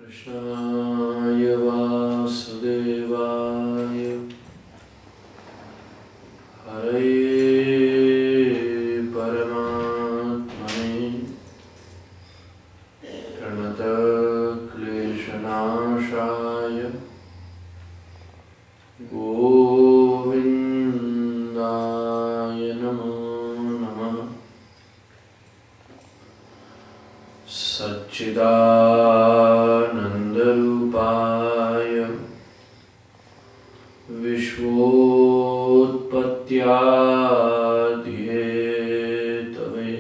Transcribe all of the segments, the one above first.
कृष्णाय वासुदेवाय हरे परमात्मने प्रणतक्लेशनाशाय गोविन्दाय नमो नमः। सच्चिदानन्दरूपाय विश्वोत्पत्त्यादिहेतवे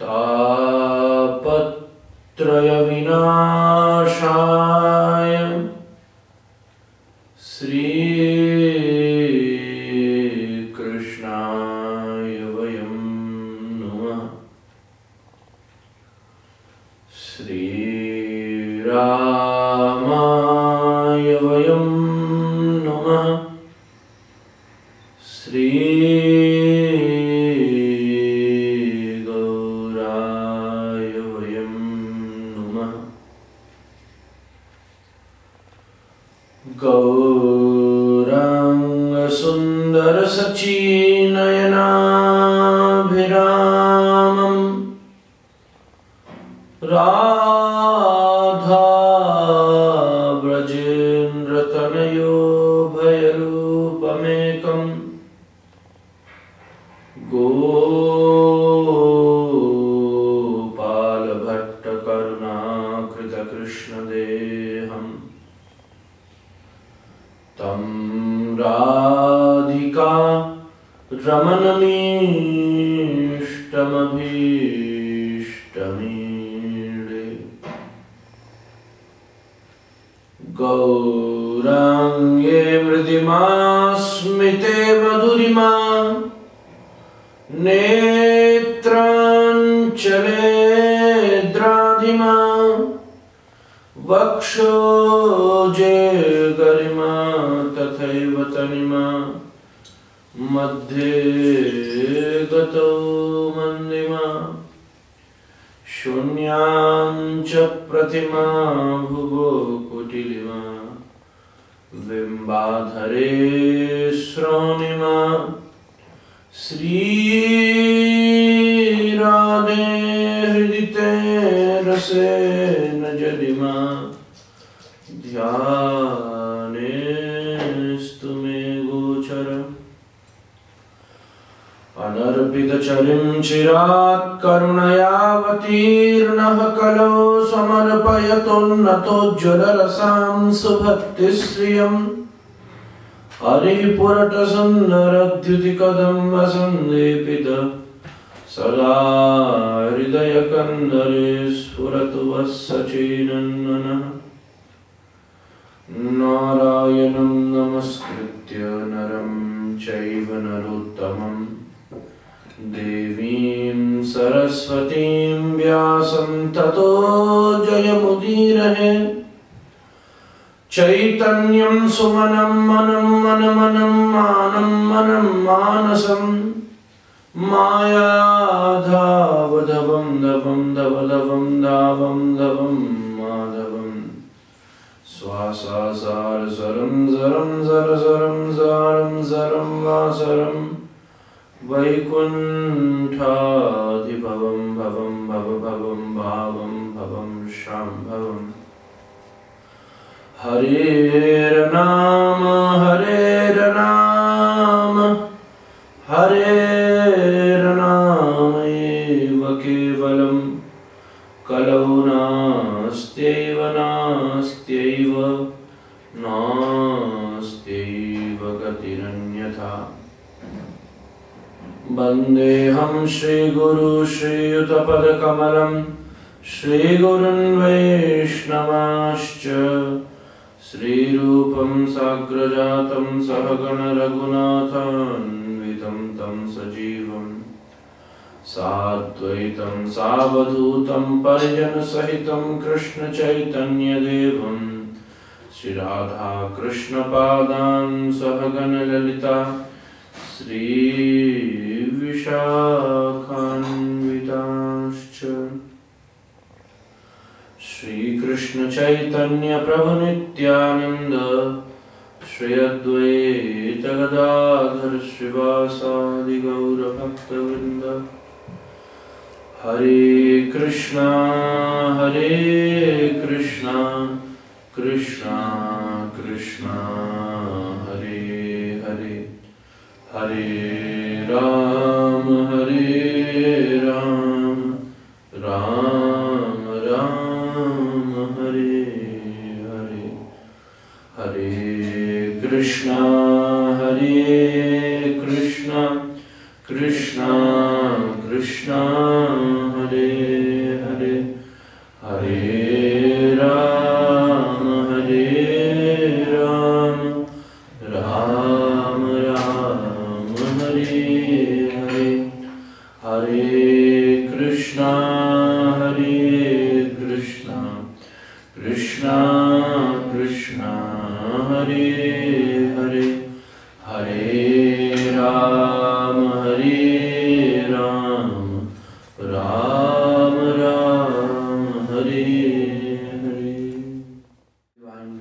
तापत्रयविनाशाय श्रीकृष्णाय वयं नमः। श्रीरामाय वयं नमः। श्रीगौराय वयं नमः। गौराङ्गसुन्दरसचीनयनाभिरामं राधाव्रजेन्द्रतनयो भयरूपमेकं गोपालभट्टकरुणाकृतकृष्णदेहं तं राधिका रमणमीष्टमभीष्टमीडे। गौराङ्गे मृदिमा स्मिते मधुरिमा नेत्राञ्चले द्राधिमा वक्षोजे गरिमा तथैव तनिमा मध्ये गतो मन्दिमा शून्यां च प्रतिमा भुवो कुटिलिमा बिम्बाधरे श्रोणिमा श्रीराधे हृदिते रसेन जडिमा ध्यानेस्तु मे गोचर अनर्पितचरिं चिरात् करुणयावतीर्णः कलो समर्पयतोन्नतोज्ज्वलरसां सुभक्तिश्रियम् हरिपुरटसुन्दरद्युतिकदम्बसन्देपित सदा हृदयकन्दरे स्फुरतु वः सचीनन्दनः। नारायणं नमस्कृत्य नरं चैव नरोत्तमं देवीं सरस्वतीं व्यासं ततो जयमुदीरये। चैतन्यं सुमनं मनं मनमनं मानं मनं मानसं मायाधावधवं धवं धवधवं धावं धवं माधवं स्वासासारसरं जरं जरसरं जारं जरं वासरं वैकुण्ठाधिभवं भवं भवभवं भावं भवं शाम्भवम्। हरेर्नाम हरेर्नाम हरेर्नाम एव केवलं कलौ नास्त्यैव नास्त्यैव नास्त्यैव गतिरन्यथा। वन्देऽहं श्रीगुरु श्रीयुतपदकमलं श्रीगुरुन् वैष्णवांश्च श्रीरूपं साग्रजातं सहगण रघुनाथान्वितं तं सजीवं साद्वैतं सावधूतं परिजनसहितं Krishna चैतन्यदेवं Shri Radha कृष्णपादान् सहगण Lalita श्रीविशाखान्वितांश्च। Shri Krishna Chaitanya Prabhu Nityananda Shri Advaita Gadadhar Srivasadi Gaura Bhakta Vrinda Hare Krishna Krishna Krishna Hare Hare Hare Ram Ram Ram Hare Hare Hare Krishna Krishna Krishna Hare Hare Hare Ram Ram Ram Hare Hare Hare Krishna Krishna Krishna Hare Hare Hare Ram Ram Ram Hare Hare. Divine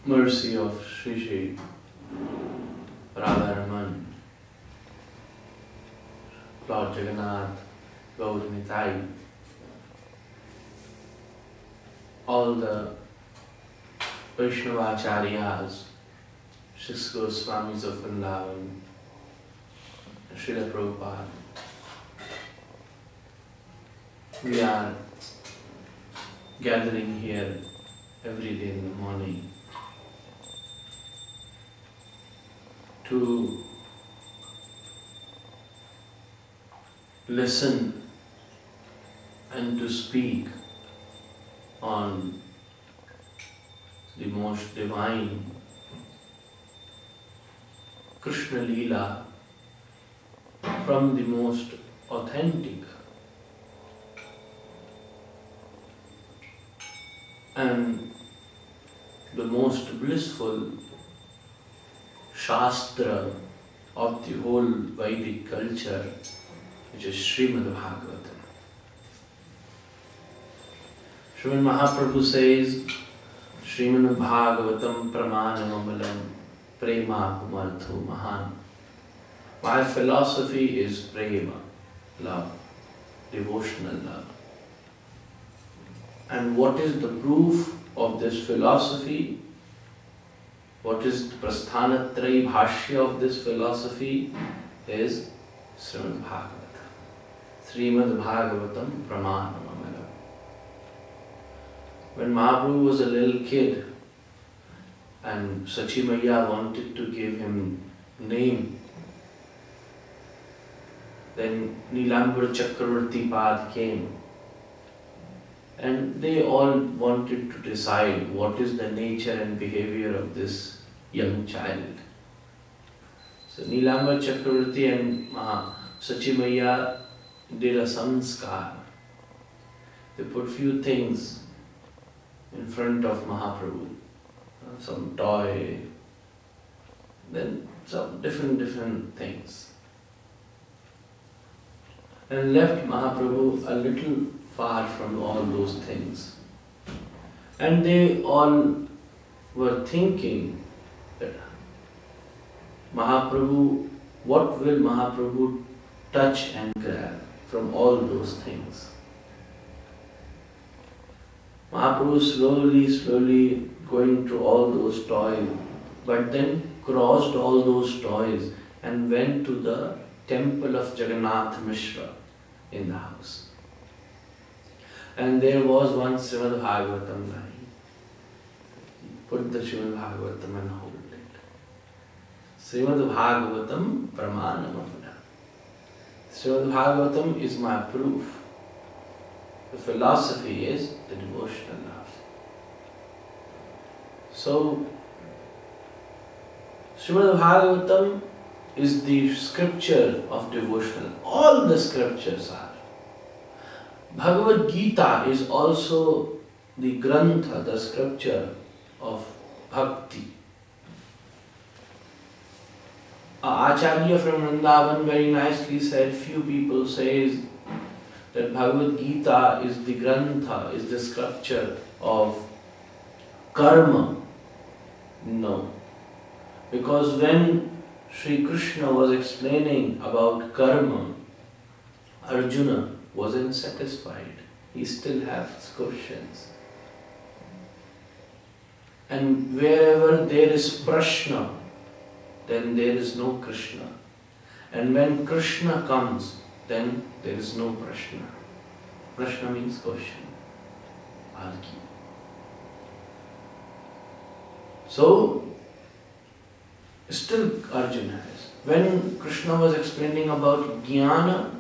mercy of Shri Shri Radharaman, Lord Jagannath, Gaur Nitai, all the Vaishnava Acharyas, Srimad Goswamis of Vrindavan, Srila Prabhupada. We are gathering here every day in the morning to listen and to speak on the most divine Krishna Leela from the most authentic and the most blissful Shastra of the whole Vedic culture, which is Srimad Bhagavatam. Srimad Mahaprabhu says, Srimad Bhagavatam pramanamamalam prema pumartho mahan. My philosophy is prema, love, devotional love. And what is the proof of this philosophy? What is the prasthanatrayi bhashya of this philosophy? Is Srimad Bhagavatam. Srimad Bhagavatam pramanamamalam. When Mahaprabhu was a little kid and Sachi Maiya wanted to give him name, then Nilambar Chakravarti Pad came and they all wanted to decide what is the nature and behavior of this young child. So Nilambar Chakravarti and Sachi Maiya did a samskar. They put few things in front of Mahaprabhu, some toy, then some different things, and left Mahaprabhu a little far from all those things. And they all were thinking that Mahaprabhu, what will Mahaprabhu touch and grab from all those things? Mahaprabhu slowly going to all those toys, but then crossed all those toys and went to the temple of Jagannath Mishra in the house. And there was one Srimad Bhagavatam line. Put the Srimad Bhagavatam and hold it. Srimad Bhagavatam pramanamamana. Srimad Bhagavatam is my proof. The philosophy is the devotional love. So, Srimad Bhagavatam is the scripture of devotional. All the scriptures are. Bhagavad Gita is also the grantha, the scripture of bhakti. Acharya from Vrindavan very nicely said, few people says that Bhagavad Gita is the grantha, is the sculpture of karma. No. Because when Sri Krishna was explaining about karma, Arjuna wasn't satisfied. He still has questions. And wherever there is prashna, then there is no Krishna. And when Krishna comes, then there is no prashna. Prashna means question, argue. So, still Arjuna has. When Krishna was explaining about jnana,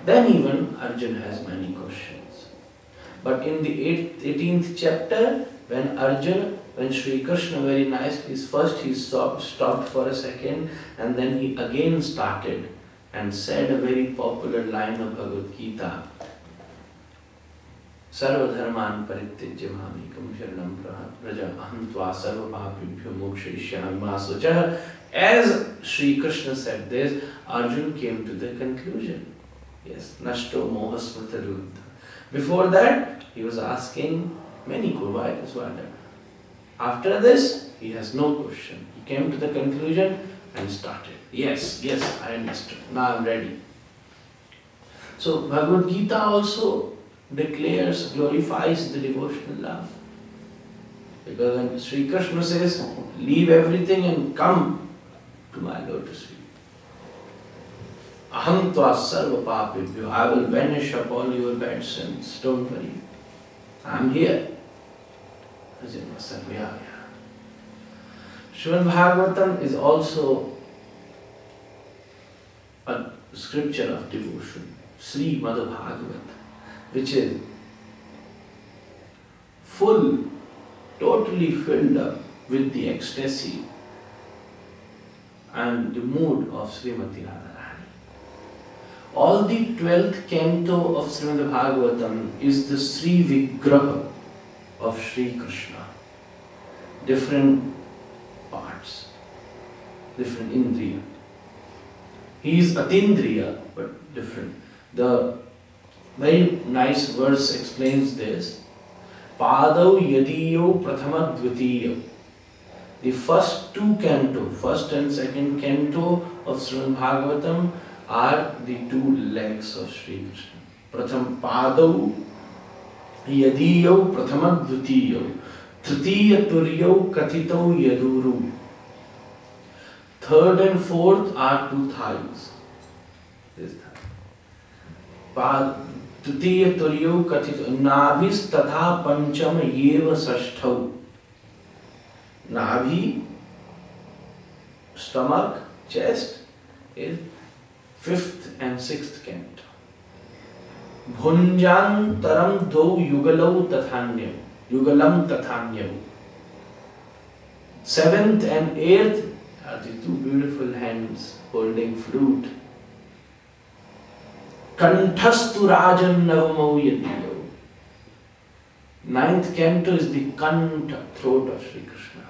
then even Arjuna has many questions. But in the 18th chapter, when Sri Krishna very nicely, first he stopped for a second, and then he again started and said a very popular line of Bhagavad Gita. Sarva dharman parityajya mamekam sharanam praja aham tva sarva papibhyo mokshayishyami ma socha. As Sri Krishna said this, Arjuna came to the conclusion. Yes, nashto mohasmrita ruddha. Before that, he was asking many questions. After this, he has no question. He came to the conclusion and started. Yes, I understood. Now I'm ready. So Bhagavad Gita also declares, glorifies the devotional love. Because when Sri Krishna says, leave everything and come to my lotus feet. Aham tva sarva papibhyo, I will vanish up all your bad sins. Don't worry. I'm here. Arjuna said, yeah. Srimad Bhagavatam is also a scripture of devotion. Srimad Bhagavatam, which is full, totally filled up with the ecstasy and the mood of Srimati Radharani. All the 12th canto of Srimad Bhagavatam is the Sri Vigraha of Sri Krishna. Different parts, different indriya. He is atindriya, but different. The very nice verse explains this. Padau yadiyo prathama dvitiyo. The first two canto, first and second canto of Srimad Bhagavatam are the two legs of Sri Krishna. Pratham padau yadiyo prathama dvitiyo. Tritiya turyo katito yaduru. Third and fourth are two thighs. This thigh. Tritiya turyo katito. Nabhis tatha pancham yeva sashtau. Nabhi, stomach, chest is 5th and 6th canto. Bhunjantaram do yugalau tathanyam. Yugalam tathanyam. 7th and 8th are the two beautiful hands holding flute. Kanthastu rajan navamau yadiyo. 9th canto is the kantha, throat of Sri Krishna.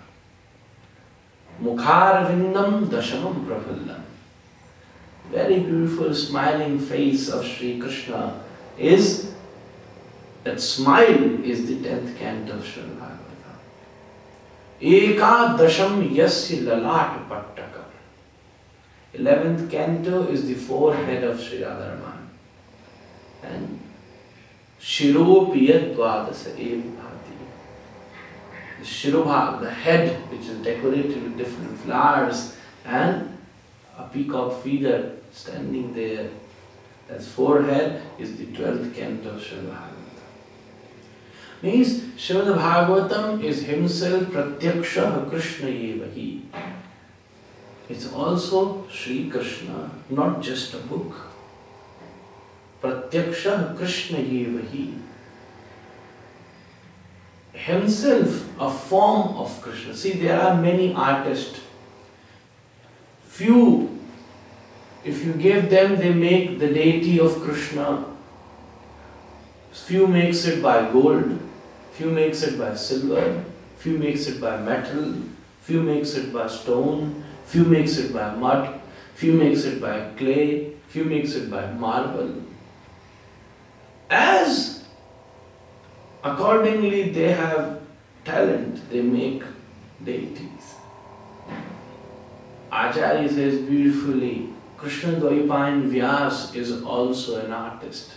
Mukharvindam dashamam prafullam. Very beautiful smiling face of Sri Krishna is, that smile is the 10th canto of Srimad Bhagavatam. Eka dasham yasya lalat pattaka. 11th canto is the forehead of Sri Radharaman. And Shiropiya dvadasa eva bhati. The Shirobha, the head, which is decorated with different flowers, and a peacock feather standing there. That's forehead is the 12th canto of Srimad Bhagavatam. Means Srimad Bhagavatam is himself pratyaksha Krishna yevahi. It's also Sri Krishna, not just a book. Pratyaksha Krishna yevahi. Himself a form of Krishna. See, there are many artists. Few, if you give them, they make the deity of Krishna. Few makes it by gold, few makes it by silver, few makes it by metal, few makes it by stone, few makes it by mud, few makes it by clay, few makes it by marble. As accordingly they have talent, they make deities. Acharya says beautifully, Krishna Dvaipayan Vyas is also an artist.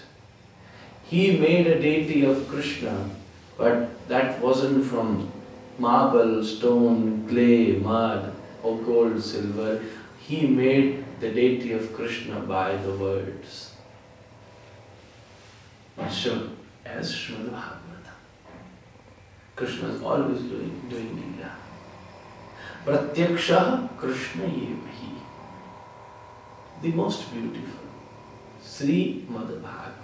He made a deity of Krishna, but that wasn't from marble, stone, clay, mud, or gold, silver. He made the deity of Krishna by the words. As Srimad Bhagavatam. Krishna is always doing Leela. Pratyaksha Krishna Yevahi. The most beautiful. Srimad Bhagavatam.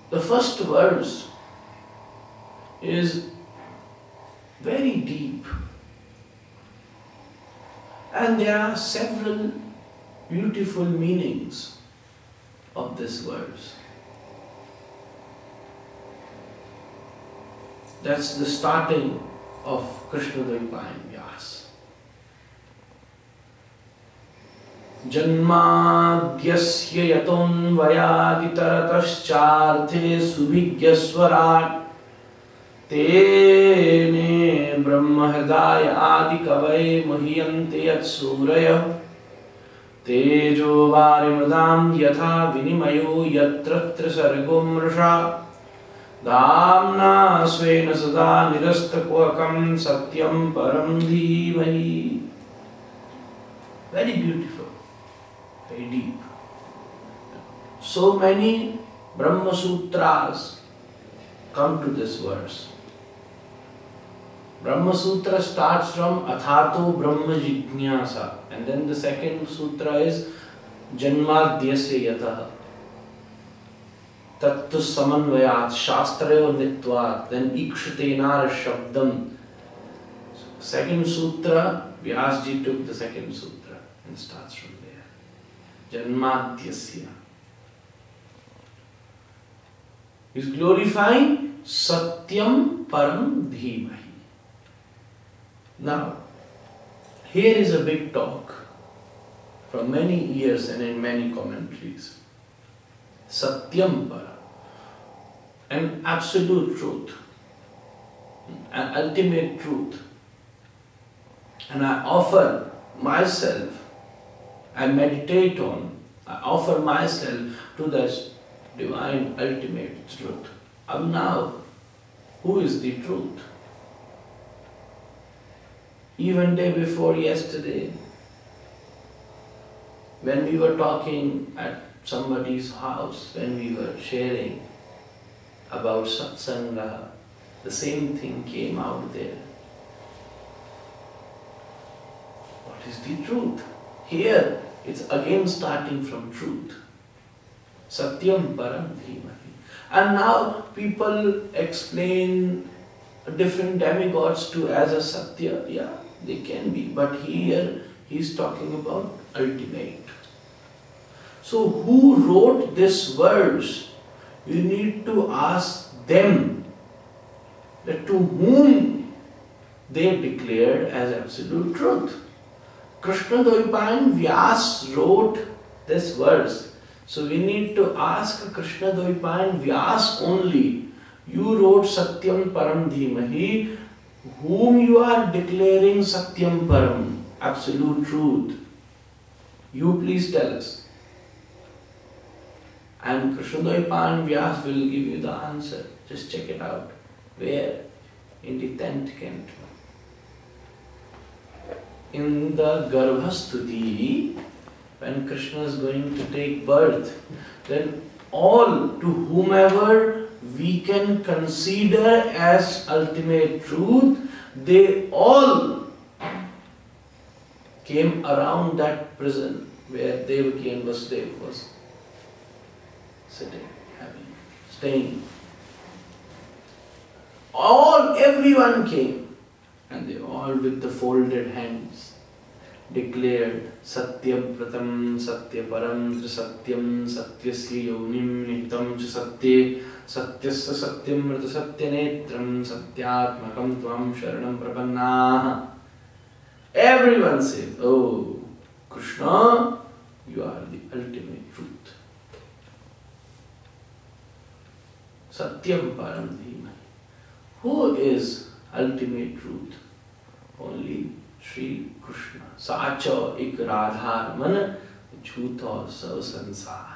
The first verse is very deep. And there are several beautiful meanings of this verse. That's the starting of Krishna Dvaipayan Vyas. Janmadhyasya yatonvayaditaratascharthe subhigyaswarat Tene brahmahridaya adi kavai mahiyante yat suraya Tejo varimradam yatha vinimayo yatratra sargom rasha Damna svena sada nirastakvakam satyam param dhimahi. Very beautiful, very deep. So many Brahma Sutras come to this verse. Brahma Sutra starts from Athato Brahma Jijñāsa, and then the second sutra is Janmadhyasya Yatah Tattu Samanvayat Shastrayo Nitvat, then Ikshatenar Shabdam. Second sutra, Vyasji took the second sutra and starts from there. Janmadhyasya. He's glorifying Satyam Param Dhimahi. Now, here is a big talk from many years and in many commentaries. Satyam Param, an absolute truth, an ultimate truth. And I offer myself, I meditate on, I offer myself to this divine ultimate truth. Up now, who is the truth? Even day before yesterday, when we were talking at somebody's house, when we were sharing about satsanga, the same thing came out there. What is the truth? Here, it's again starting from truth. Satyam Param Dhimahi. And now people explain different demigods to as a Satya. Yeah, they can be. But here, he's talking about ultimate. So who wrote this verse? You need to ask them that to whom they declared as absolute truth. Krishna Dvaipayan Vyas wrote this verse. So we need to ask Krishna Dvaipayan Vyas only. You wrote Satyam Param Dhimahi. Whom you are declaring Satyam Param, absolute truth? You please tell us. And Krishna Dvaipayan Vyas will give you the answer. Just check it out. Where? In the 10th canto. In the Garbhastuti, when Krishna is going to take birth, then all to whomever we can consider as ultimate truth, they all came around that prison where Devaki and Vasudeva was sitting, staying. Everyone came, and they all with the folded hands declared Satyam Pratam Satya Param Trisatyam Satyasya Yonim Nihitam Cha Satye Satyasya Satyam Vrata Satya Netram Satyatmakam Tvam Sharanam Prapannaha. Everyone says, oh, Krishna, you are the ultimate truth. Satyam param dhimahi. Who is ultimate truth? Only Sri Krishna. Sacha ik radhar man jhuta sa sansar.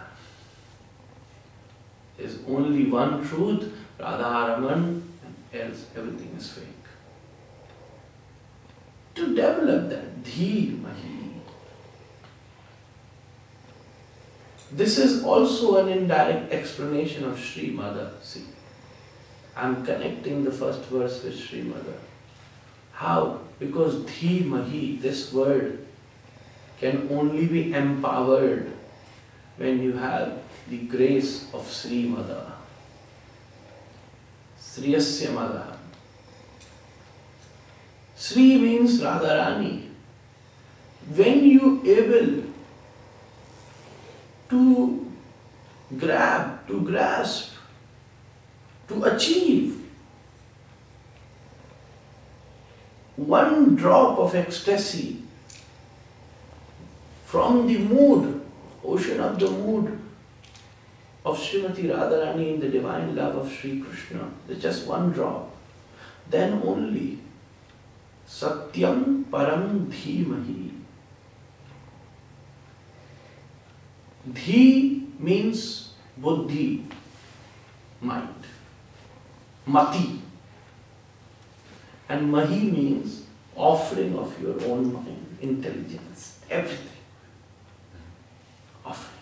There is only one truth, Radharaman, and else everything is fake. To develop that dhimahi. This is also an indirect explanation of Sri Mother. See, I am connecting the first verse with Sri Mother. How? Because dhimahi, this word, can only be empowered when you have the grace of Sri Mother. Sriyasya Mother. Sri means Radharani. When you able to grab, to grasp, to achieve one drop of ecstasy from the mood, ocean of the mood of Srimati Radharani in the divine love of Sri Krishna, there's just one drop, then only Satyam Param Dhimahi. Dhi means buddhi, mind, mati, and mahi means offering of your own mind, intelligence, everything. Offering.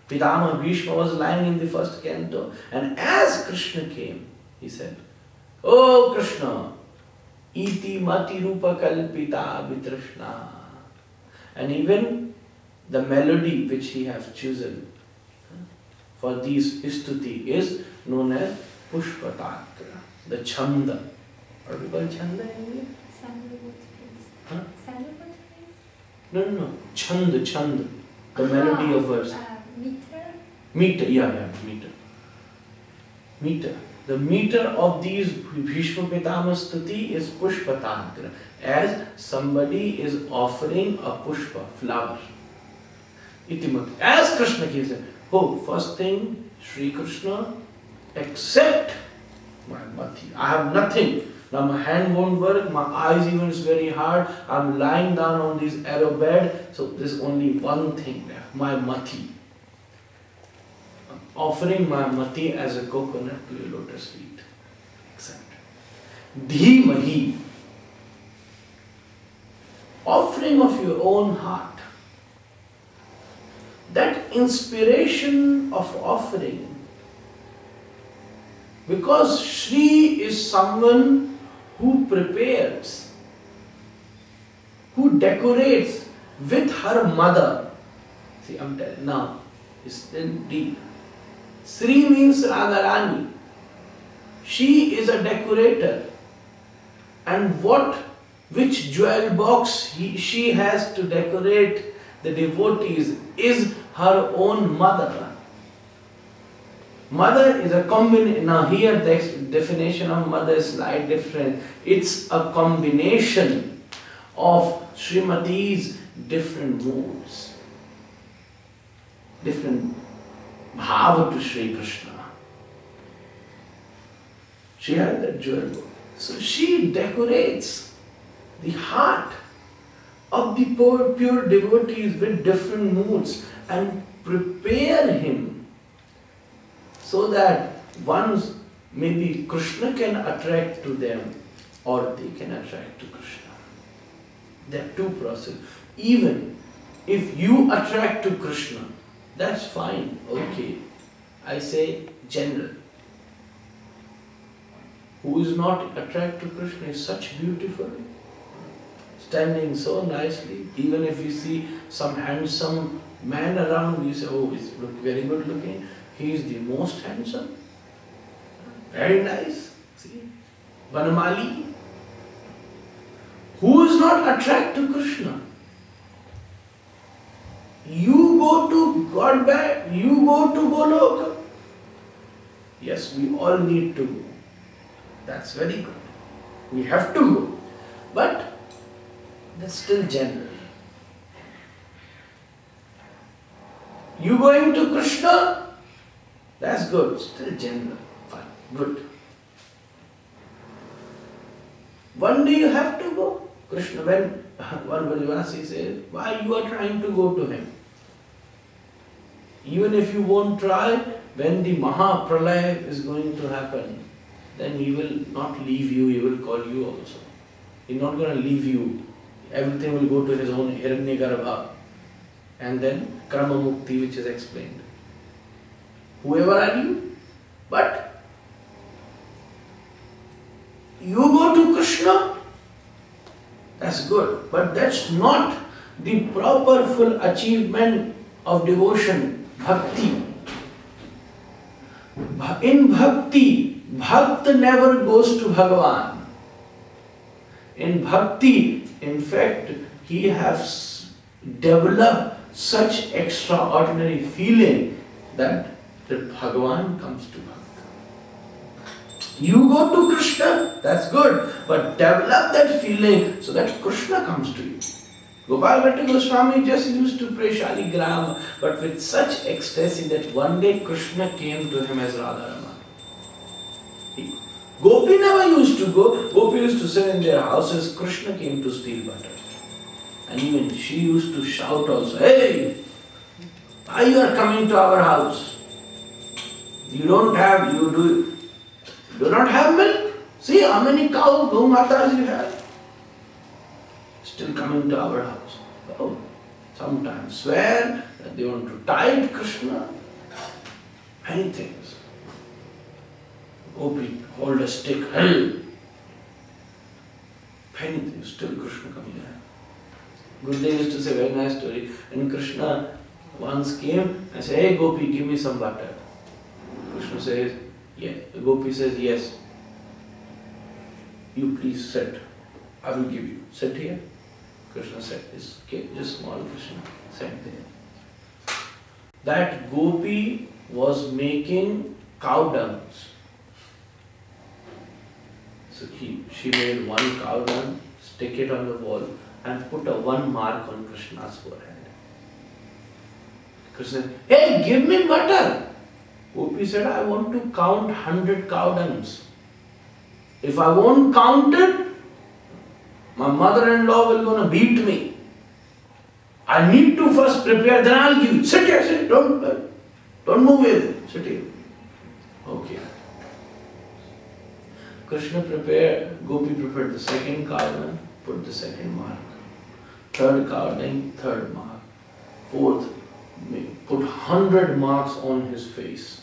Pitama Bhishma was lying in the first canto, and as Krishna came, he said, "Oh Krishna, iti mati rupa kalpita vitrishna." And even the melody which he has chosen for these stuti is known as Pushpatakra, the chanda. What do we call chanda in English? Sandalwood trees. Huh? Sandalwood trees? No. Chanda. The melody of verse. Meter? Meter, meter. Meter. The meter of these Bhishma Pitama Stuti is Pushpatakra, as somebody is offering a pushpa, flower. Itimati. As Krishna gives it. Oh, first thing, Sri Krishna, accept my mati. I have nothing. Now my hand won't work, my eyes even is very hard. I'm lying down on this arrow bed, so there's only one thing left, my mati. I'm offering my mati as a coconut to your lotus feet. Accept. Dhimahi. Offering of your own heart. That inspiration of offering, because Shri is someone who prepares, who decorates with her mother. See, I'm telling now, it's still deep. Sri means Radharani. She is a decorator. And which jewel box she has to decorate the devotees is her own mother. Mother is a combination. Now here the definition of mother is slightly different. It's a combination of Srimati's different moods, different bhava to Sri Krishna. She has that jewel box. So she decorates the heart of the pure devotees with different moods and prepare him so that once maybe Krishna can attract to them or they can attract to Krishna. There are two processes. Even if you attract to Krishna, that's fine, okay. I say general. Who is not attracted to Krishna is such beautiful, standing so nicely. Even if you see some handsome man around, you say, oh, he's very good looking. He is the most handsome. Very nice. See? Vanamali. Who is not attracted to Krishna? You go to God back, you go to Goloka. Yes, we all need to go. That's very good. We have to go. But that's still general. You going to Krishna? That's good. Still general. Fine. Good. One day you have to go. Krishna, when one Brajavasi says, why you are trying to go to him? Even if you won't try, when the Mahapralaya is going to happen, then he will not leave you, he will call you also. He is not going to leave you. Everything will go to his own Hiranyagarbha. And then Karma Mukti, which is explained. Whoever are you, but you go to Krishna, that's good. But that's not the proper full achievement of devotion, bhakti. In bhakti, Bhakt never goes to Bhagavan. In bhakti, in fact, he has developed such extraordinary feeling that the Bhagavan comes to Bhakt. You go to Krishna, that's good, but develop that feeling so that Krishna comes to you. Pundrik Goswami just used to pray Shaligram, but with such ecstasy that one day Krishna came to him as Radharama. Gopi never used to go. Gopi used to sit in their houses. Krishna came to steal butter. And even she used to shout also, hey, why you are coming to our house? You do not have milk? See how many cows, Gomatas you have? Still coming to our house. Oh, sometimes swear that they want to tie Krishna. Many things. Gopi, hold a stick, hell. Many things, still Krishna coming here. Gurudev used to say a very nice story. When Krishna once came and said, hey Gopi, give me some butter. Krishna says, yeah. Gopi says, yes. You please sit. I will give you. Sit here. Krishna said, okay, just small Krishna. Sit there. That Gopi was making cow dungs. So she made one cow dung, stick it on the wall and put a 1 mark on Krishna's forehead. Krishna said, hey, give me butter. Gopi said, I want to count 100 cow dungs. If I won't count it, my mother-in-law will gonna beat me. I need to first prepare, then I'll give you. Sit here, sit. Don't move here. Sit here. Okay. Krishna prepared, Gopi prepared the second cow, put the second mark. Third cow, third mark. Fourth, put 100 marks on his face.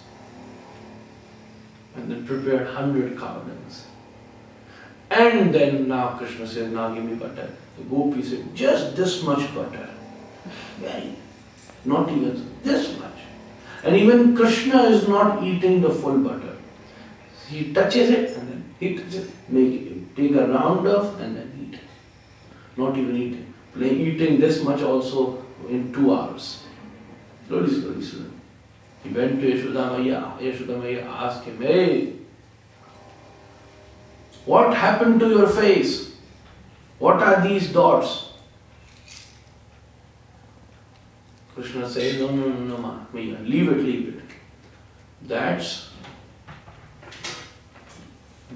And then prepared 100 cow dungs. And then now Krishna says, now give me butter. The Gopi said, just this much butter. Very, not even this much. And even Krishna is not eating the full butter. He touches it and then he touches it, take a round off and then eat it. Not even eating. Eating this much also in 2 hours. Slowly, slowly, slowly. He went to Yashoda Maiya. Yashoda Maiya asked him, hey, what happened to your face? What are these dots? Krishna says, no, Maiya, leave it. That's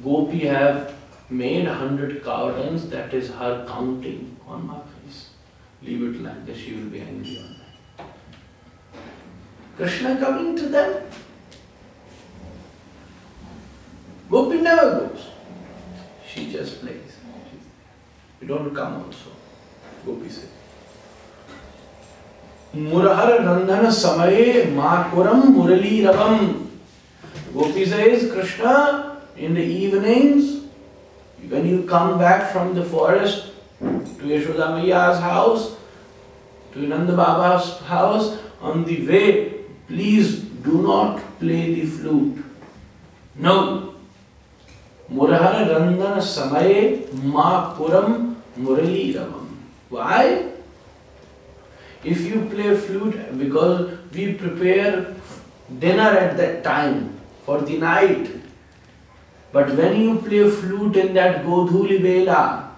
Gopi have made 100 cow dungs, that is her counting on my face. Leave it like this, she will be angry on that. Krishna coming to them. Gopi never goes. She just plays. You don't come also. Gopi says. Murahar Randhana Samaye Makuram Murali Ravam. Gopi says, Krishna, in the evenings, when you come back from the forest to Yashoda Maiya's house, to Nanda Baba's house, on the way, please do not play the flute. No. Murahara Randana Samaye Ma Puram Murali Ravam. Why? If you play flute, because we prepare dinner at that time for the night. But when you play flute in that Godhuli Vela,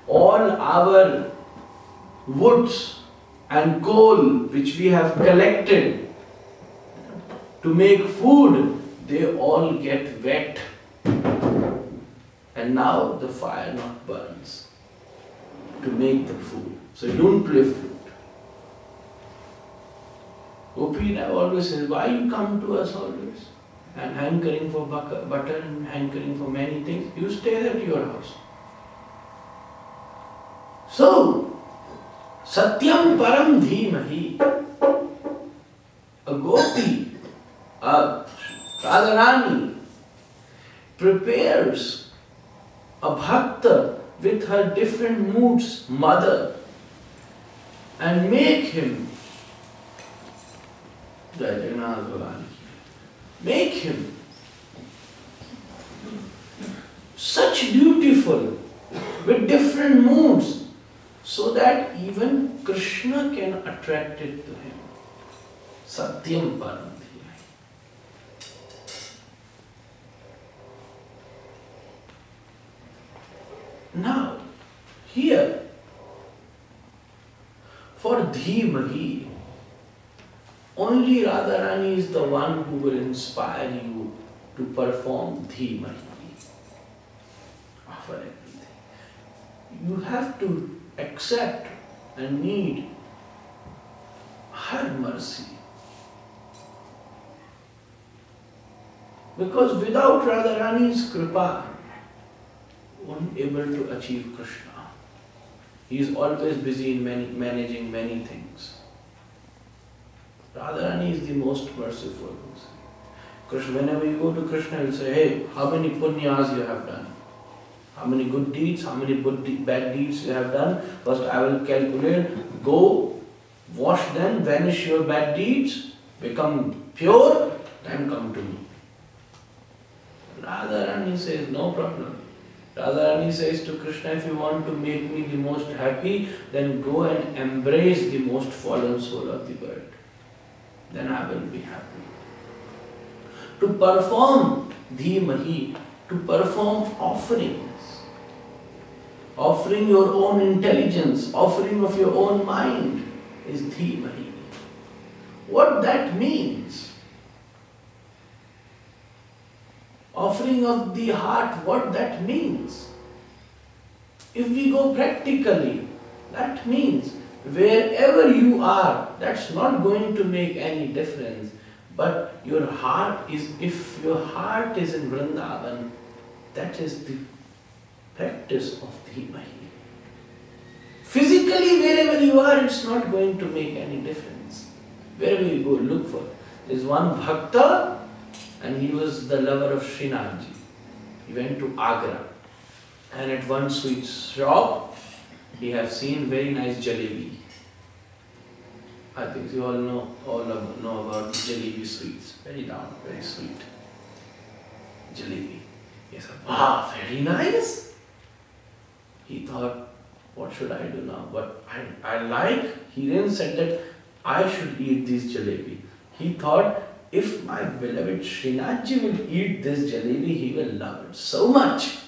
all our woods and coal which we have collected to make food, they all get wet. And now the fire not burns to make the food. So you don't play flute. Gopinath always says, why you come to us always? And hankering for butter and hankering for many things. You stay at your house. So, Satyam Param Dhimahi. A gopi, a Radharani prepares a bhakta with her different moods, mother, and make him make him such beautiful with different moods so that even Krishna can attract it to him. Satyam Param. Now, here, for Dhimahi, only Radharani is the one who will inspire you to perform Dhimahi. Offer everything. You have to accept and need her mercy. Because without Radharani's kripa, won't able to achieve Krishna. He is always busy in managing many things. Radharani is the most merciful. Krishna, whenever you go to Krishna, he will say, hey, how many punyas you have done? How many good deeds, how many bad deeds you have done? First I will calculate, go, wash them, vanish your bad deeds, become pure, then come to me. Radharani says, no problem. Radharani says to Krishna, if you want to make me the most happy, then go and embrace the most fallen soul of the world. Then I will be happy. To perform Dhimahi, to perform offerings, offering your own intelligence, offering of your own mind is Dhimahi. What that means? Offering of the heart, what that means? If we go practically, that means wherever you are, that's not going to make any difference. But your heart is, if your heart is in Vrindavan, that is the practice of Dhimahi. Physically, wherever you are, it's not going to make any difference. Wherever you go, look for. There's one bhakta, and he was the lover of Srinathji. He went to Agra, and at one sweet shop, he have seen very nice jalebi. I think you all know about jalebi sweets. Very down, very sweet. Jalebi. He said, wow, very nice. He thought, what should I do now? But I like, he didn't say that I should eat this jalebi. He thought, if my beloved Srinathji will eat this jalebi, he will love it so much.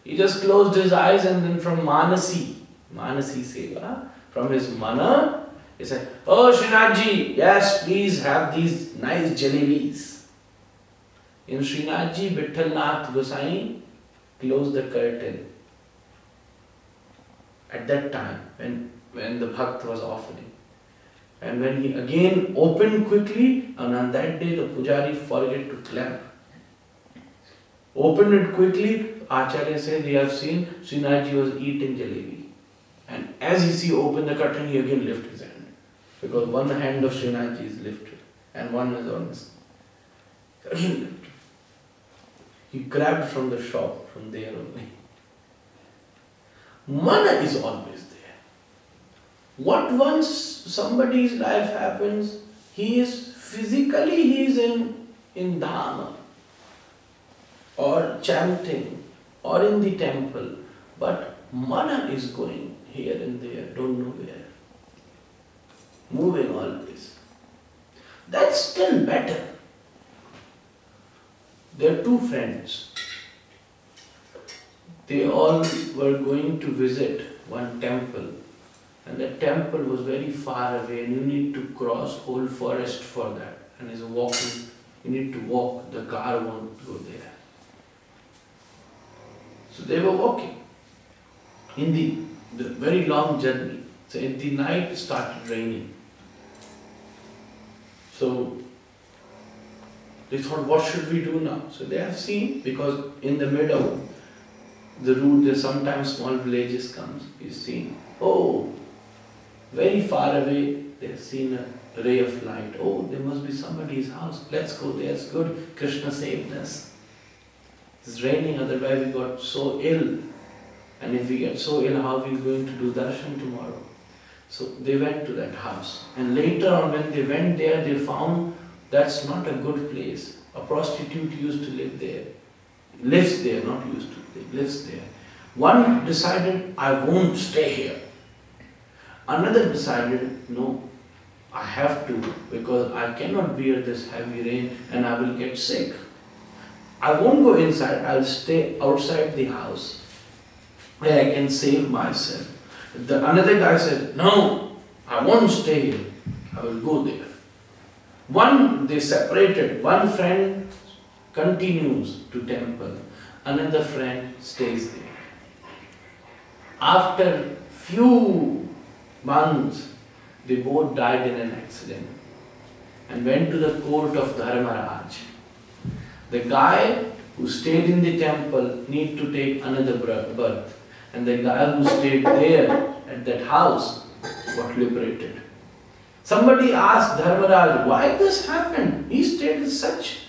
He just closed his eyes and then from Manasi Seva, from his mana, he said, oh Srinathji, yes, please have these nice jalebis. In Srinathji, Pundrik Goswami closed the curtain. At that time, when the Bhakt was offering. And when he again opened quickly, and on that day the Pujari forgot to clap. Opened it quickly, Acharya said, we have seen Srinathji was eating jalebi. And as he see open the curtain, he again lifted his hand. Because one hand of Srinathji is lifted, and one is on his. Again lifted. He grabbed from the shop, from there only. Mana is always there. What once somebody's life happens, he is physically in Dhamma or chanting or in the temple, but mana is going here and there, don't know where, moving always. That's still better. There are two friends. They all were going to visit one temple And the temple was very far away and you need to cross whole forest for that. And he's walking, you need to walk, the car won't go there. So they were walking in the very long journey. So in the night it started raining. So they thought, what should we do now? So they have seen, because in the middle, the route, there's sometimes small villages comes, you've seen, oh, very far away, they've seen a ray of light. Oh, there must be somebody's house. Let's go there, it's good. Krishna saved us. It's raining, otherwise we got so ill. And if we get so ill, how are we going to do darshan tomorrow? So they went to that house. And later on when they went there, they found that's not a good place. A prostitute used to live there. Lives there, not used to, lives there. One decided, I won't stay here. Another decided, no, I have to, because I cannot bear this heavy rain and I will get sick. I won't go inside, I'll stay outside the house where I can save myself. Another guy said, no, I won't stay here, I will go there. They separated. One friend continues to temple, another friend stays there. After few months, they both died in an accident and went to the court of Dharmaraj. The guy who stayed in the temple need to take another birth, and the guy who stayed there at that house got liberated. Somebody asked Dharmaraj, why this happened? He stayed in such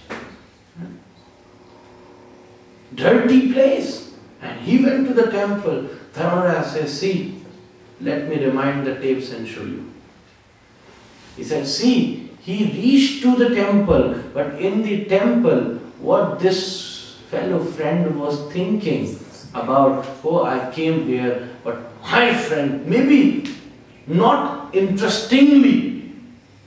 dirty place and he went to the temple. Dharmaraj says, see, let me remind the tapes and show you. He said, see, he reached to the temple, but in the temple, what this fellow friend was thinking about, oh, I came here, but my friend, maybe not interestingly,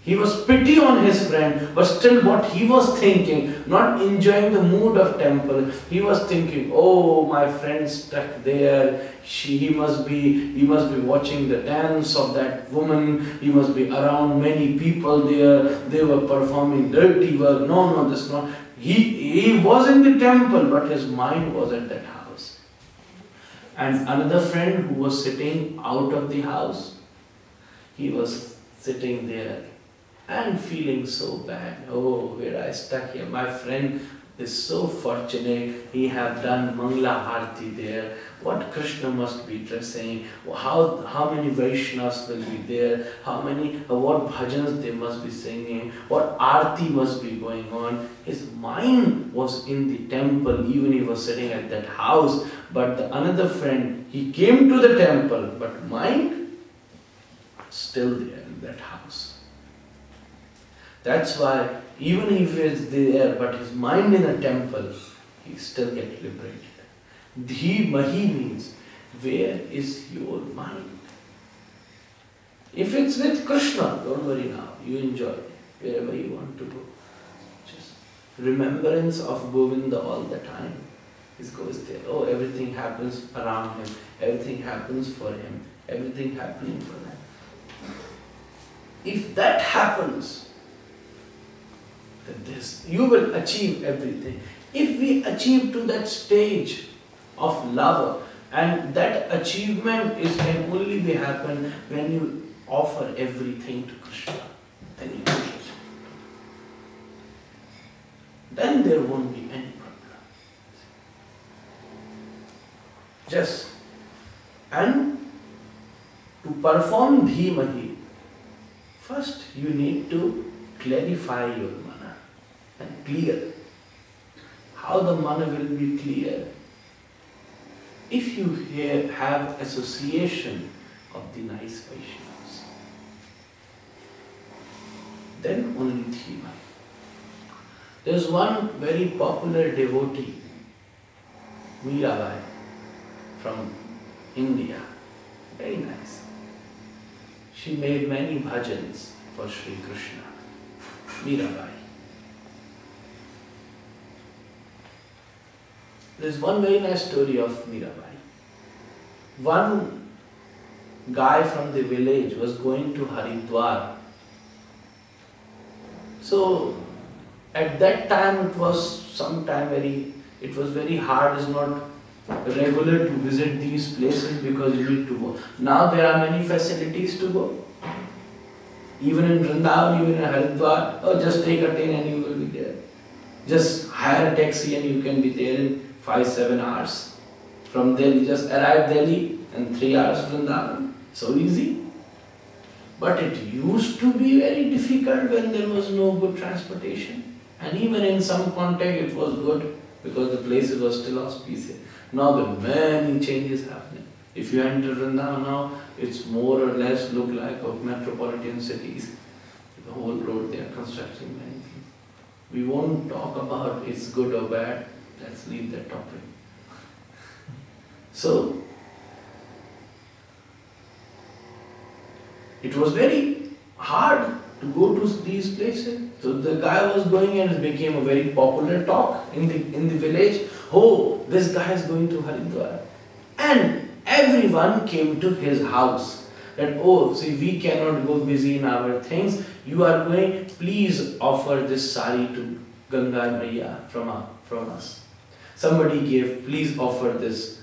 he was pity on his friend, but still what he was thinking, not enjoying the mood of temple, he was thinking, oh, my friend stuck there, he must be watching the dance of that woman, he must be around many people there, they were performing dirty work. No, this not. He was in the temple, but his mind was at that house. And another friend who was sitting out of the house, he was sitting there and feeling so bad. Oh, where I stuck here. My friend is so fortunate. He have done Mangla Harti there. What Krishna must be saying. How many Vaishnavas will be there. What bhajans they must be singing. What Aarti must be going on. His mind was in the temple, even he was sitting at that house. But the another friend, he came to the temple, but mind still there in that house. That's why even if he is there, but his mind in a temple, he still gets liberated. Mahi means, where is your mind? If it's with Krishna, don't worry now, you enjoy wherever you want to go. Just remembrance of Govinda all the time. He goes there, oh, everything happens around him, everything happens for him, everything happening for them. If that happens, you will achieve everything. If we achieve to that stage of love, and that achievement can only be happen when you offer everything to Krishna, then you get it. Then there won't be any problem. And to perform Dhimahi, first you need to clarify your mana and clear. How the mana will be clear? If you have association of the nice Vaishnavas, then only Dhimahi. There's one very popular devotee, Mirabai, from India. Very nice. She made many bhajans for Sri Krishna. Mirabai. There's one very nice story of Mirabai. One guy from the village was going to Haridwar. So at that time it was very hard, it's not regular to visit these places because you need to go. Now there are many facilities to go. Even in Vrindavan, even in Haridwar, just take a train and you will be there. Just hire a taxi and you can be there in 5-7 hours. From there you just arrive Delhi and 3 hours Vrindavan. So easy. But it used to be very difficult when there was no good transportation. And even in some context it was good because the places were still auspicious. Now there are many changes happening. If you enter Vrindavan now, it's more or less look like a metropolitan cities. The whole road they are constructing many things. We won't talk about it's good or bad. Let's leave that topic. So, it was very hard to go to these places. So the guy was going and it became a very popular talk in the village. Oh, this guy is going to Haridwar. And everyone came to his house. That, oh, see, we cannot go busy in our things. You are going, please offer this sari to Ganga Maiya from us. Somebody gave, please offer this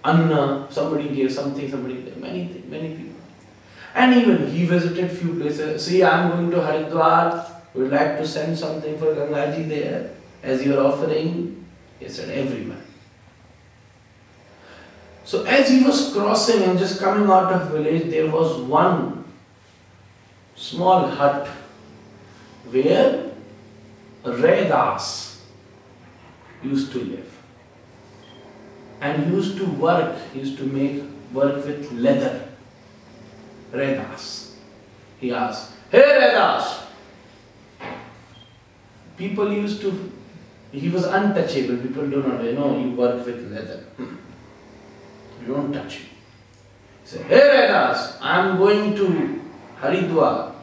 anna. Somebody gave something, many people. And even he visited few places. See, I am going to Haridwar. Would like to send something for Gangaji there as your offering. He said, everyone. So as he was crossing and just coming out of village, there was one small hut where Raidas used to live. And he used to work, he used to work with leather. Raidas. He asked, hey Raidas! People used to, he was untouchable, people do not know, you work with leather. You don't touch me. He said, hey Raidas, I am going to Haridwar.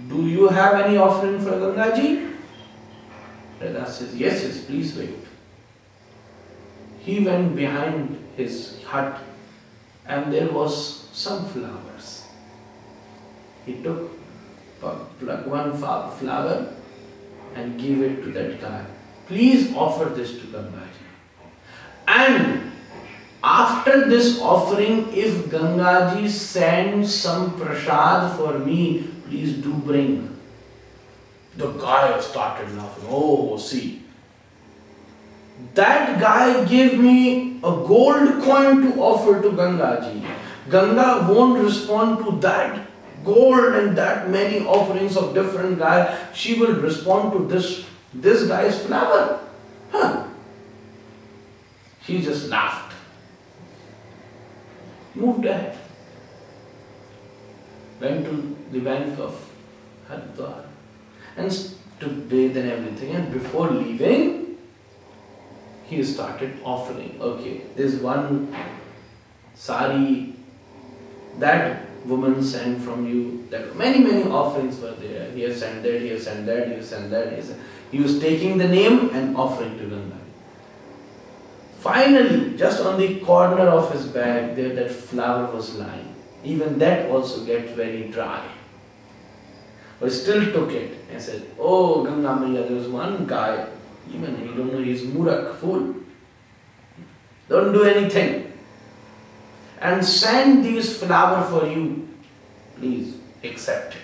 Do you have any offering for Gangaji? Raidas says, yes, please wait. He went behind his hut and there was some flowers. He took one flower and gave it to that guy. Please offer this to Gangaji. And after this offering, if Gangaji sends some prasad for me, please do bring. The guy started laughing. Oh, see. That guy gave me a gold coin to offer to Gangaji. Ganga won't respond to that gold and that many offerings of different guys. She will respond to this guy's flower. Huh. He just laughed. Moved ahead. Went to the bank of Haridwar and took bathe and everything. And before leaving, he started offering. Okay, this one sari that woman sent from you. That many offerings were there. He has sent that, he has sent that, he has sent that. He was taking the name and offering to Ganga. Finally, just on the corner of his bag, there that flower was lying. Even that also gets very dry. But still took it and said, oh Ganga Maiya, there was one guy, even he don't know, he's murak, fool. Don't do anything. And send these flower for you. Please accept it.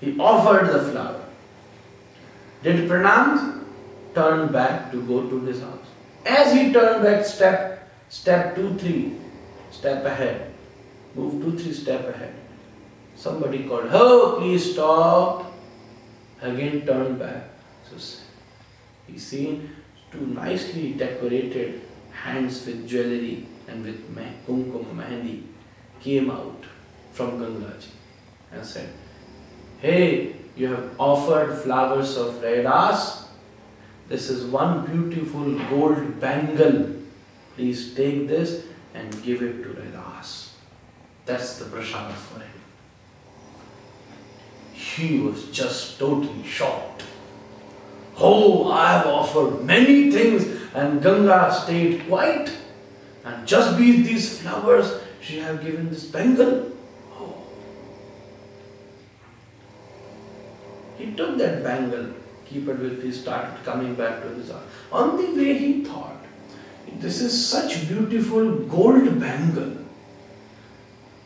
He offered the flower. Did pranams, turned back to go to his house. As he turned back, step 2, 3, step ahead. Move 2, 3 step ahead. Somebody called, oh, please stop. Again turned back. So he seen 2 nicely decorated hands with jewelry and with kumkum mehendi came out from Gangaji and said, hey, you have offered flowers of Raidas. This is one beautiful gold bangle. Please take this and give it to Raidas. That's the prasad for him. He was just totally shocked. Oh, I have offered many things. And Ganga stayed quiet. And just beneath these flowers, she had given this bangle. Oh. He took that bangle, keep it with him, started coming back to his house. On the way he thought, this is such beautiful gold bangle.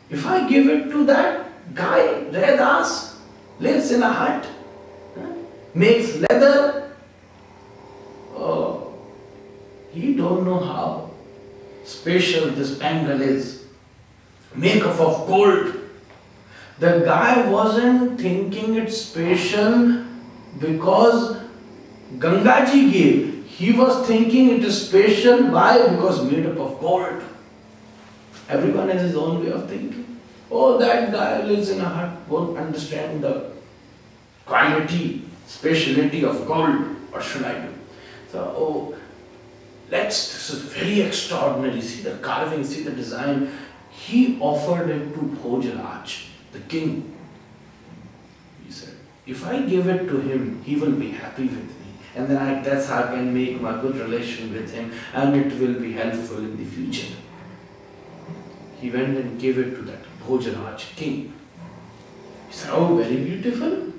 If I give it to that guy, Redas, lives in a hut, makes leather, oh, he don't know how special this bangle is. Made up of gold. The guy wasn't thinking it's special because Gangaji gave. He was thinking it is special. Why? Because made up of gold. Everyone has his own way of thinking. Oh, that guy lives in a hut, won't understand the quality, speciality of gold. What should I do? So, oh, this is very extraordinary. See the carving, see the design. He offered it to Bhojaraj, the king. He said, if I give it to him, he will be happy with me. And then that's how I can make my good relation with him, and it will be helpful in the future. He went and gave it to that Bhojaraj king. He said, oh, very beautiful.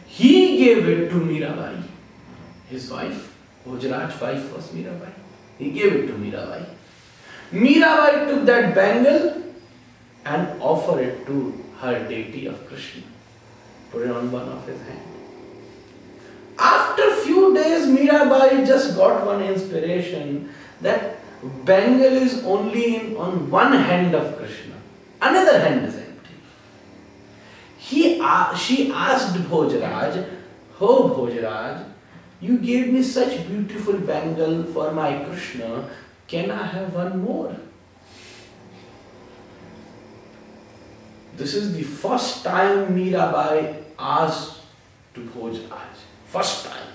He gave it to Mirabai, his wife. Bhojaraj's wife was Mirabai. He gave it to Mirabai. Mirabai took that bangle and offered it to her deity of Krishna. Put it on one of his hands. After a few days, Mirabai just got one inspiration that bangle is only on one hand of Krishna. Another hand is empty. She asked Bhojaraj, oh Bhojaraj, you gave me such beautiful bangle for my Krishna. Can I have one more? This is the first time Mirabai asked to Bhojaraj. First time.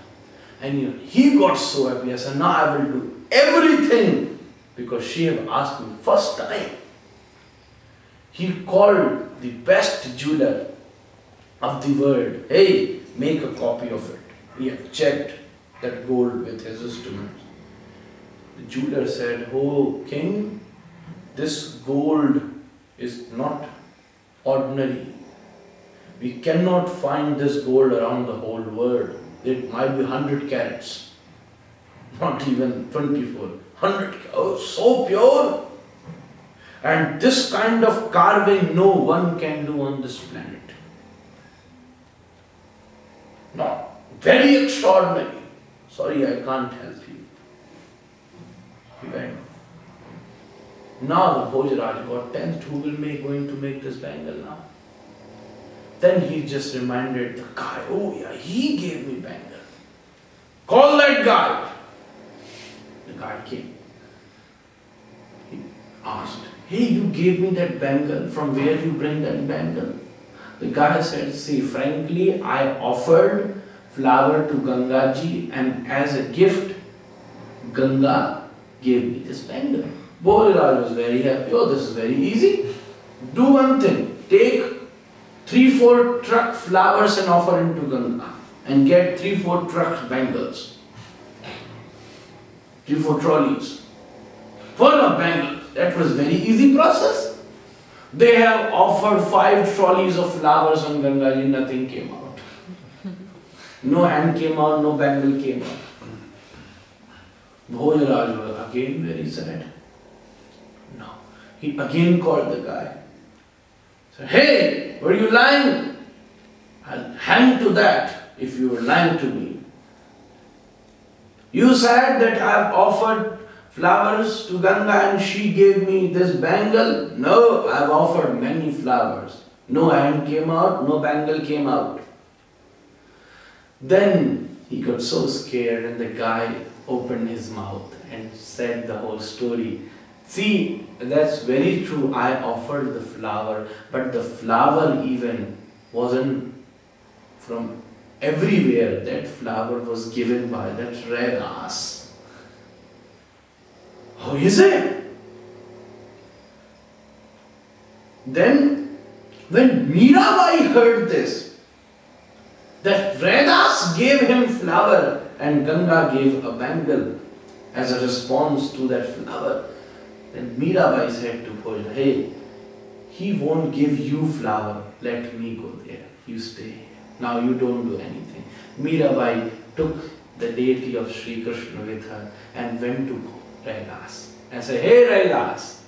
And he got so happy. I said, now I will do everything because she have asked me first time. He called the best jeweler of the world. Hey, make a copy of it. He had checked that gold with his instruments. The jeweler said, oh king, this gold is not ordinary. We cannot find this gold around the whole world. It might be 100 carats, not even 24. 100, oh, so pure. And this kind of carving no one can do on this planet. No, very extraordinary. Sorry, I can't help you. He went. Now the Bhojaraj got tensed. Who will going to make this bangle now? Then he just reminded the guy, oh yeah, he gave me bangle. Call that guy. The guy came. He asked, hey, you gave me that bangle. From where you bring that bangle? The guy said, see, frankly, I offered flower to Gangaji, and as a gift, Ganga gave me this bangle. Bhojaraj was very happy. Oh, this is very easy. Do one thing. Take 3-4 truck flowers and offer it to Ganga. And get 3-4 truck bangles. 3-4 trolleys. Full of bangles. That was very easy process. They have offered 5 trolleys of flowers on Gangaji. Nothing came out. No hand came out, no bangle came out. Bhojaraj was again very sad. No. He again called the guy. Said, hey, were you lying? I'll hang to that if you were lying to me. You said that I have offered flowers to Ganga and she gave me this bangle. No, I have offered many flowers. No hand came out, no bangle came out. Then he got so scared and the guy opened his mouth and said the whole story. See, that's very true. I offered the flower, but the flower even wasn't from everywhere. That flower was given by that red ass. How is it? Then, when Mirabai heard this, that red ass gave him flower and Ganga gave a bangle. as a response to that flower. Then Mirabai said to Bhoja, hey, he won't give you flower, let me go there, you stay here. Now you don't do anything. Mirabai took the deity of Sri Krishna with her and went to Raidas and said, hey Raidas.